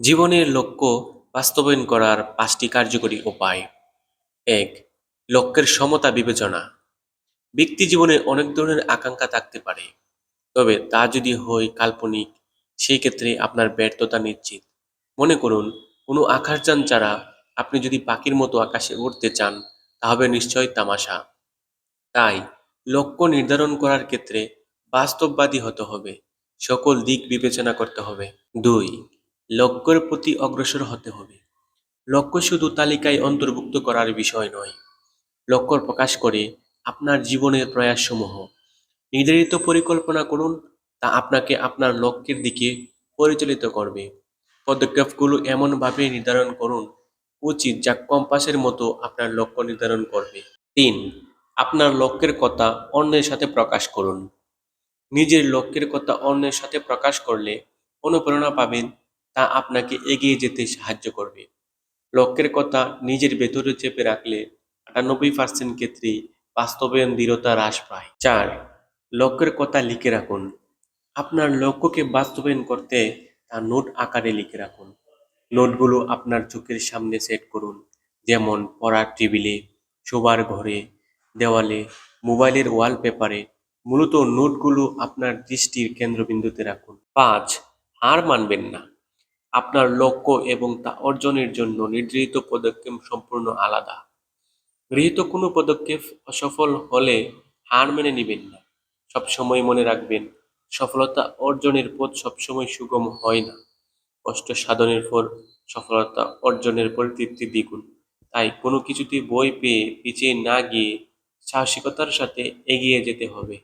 জীবনের লক্ষ্য বাস্তবায়ন করার ৫টি কার্যকরী উপায়। ১. লক্ষ্যের সমতা বিবেচনা। ব্যক্তি জীবনে অনেক ধরনের আকাঙ্ক্ষা থাকতে পারে, তবে তা যদি হয় কাল্পনিক, সেই ক্ষেত্রে আপনার ব্যর্থতা নিশ্চিত। মনে করুন, কোনো আকাশযান ছাড়া আপনি যদি পাখির মতো আকাশে উড়তে চান, তা হবে নিশ্চয়ই তামাশা। তাই লক্ষ্য নির্ধারণ করার ক্ষেত্রে বাস্তববাদী হতে হবে, সকল দিক বিবেচনা করতে হবে। ২. লক্ষ্যের প্রতি অগ্রসর হতে হবে। লক্ষ্য শুধু তালিকায় অন্তর্ভুক্ত করার বিষয় নয়, লক্ষ্য প্রকাশ করে আপনার জীবনের প্রয়াসসমূহ। নির্ধারিত পরিকল্পনা করুন, তা আপনাকে আপনার লক্ষ্যের দিকে পরিচালিত করবে। পদক্ষেপগুলো এমনভাবে নির্ধারণ করুন উচিত যা কম্পাসের মতো আপনার লক্ষ্য নির্ধারণ করবে। ৩. আপনার লক্ষ্যের কথা অন্যের সাথে প্রকাশ করুন। নিজের লক্ষ্যের কথা অন্যের সাথে প্রকাশ করলে অনুপ্রেরণা পাবেন, তা আপনাকে এগিয়ে যেতে সাহায্য করবে। লক্ষ্যের কথা নিজের ভেতরে চেপে রাখলে ৯৮% ক্ষেত্রেই বাস্তবায়ন দৃঢ়তা হ্রাস পায়। ৪. লক্ষ্যের কথা লিখে রাখুন। আপনার লক্ষ্যকে বাস্তবায়ন করতে তা নোট আকারে লিখে রাখুন। নোটগুলো আপনার চোখের সামনে সেট করুন, যেমন পড়ার টেবিলে, শোবার ঘরে, দেওয়ালে, মোবাইলের ওয়ালপেপারে। মূলত নোটগুলো আপনার দৃষ্টির কেন্দ্রবিন্দুতে রাখুন। ৫. হার মানবেন না। আপনার লক্ষ্য এবং তা অর্জনের জন্য নির্ধারিত পদক্ষেপ সম্পূর্ণ আলাদা। গৃহীত কোনো পদক্ষেপ অসফল হলে হার মেনে নেবেন না। সবসময় মনে রাখবেন, সফলতা অর্জনের পথ সবসময় সুগম হয় না। কষ্ট সাধনের পর সফলতা অর্জনের পরিতৃপ্তি দ্বিগুণ। তাই কোনো কিছুতে ভয় পেয়ে পিছিয়ে না গিয়ে সাহসিকতার সাথে এগিয়ে যেতে হবে।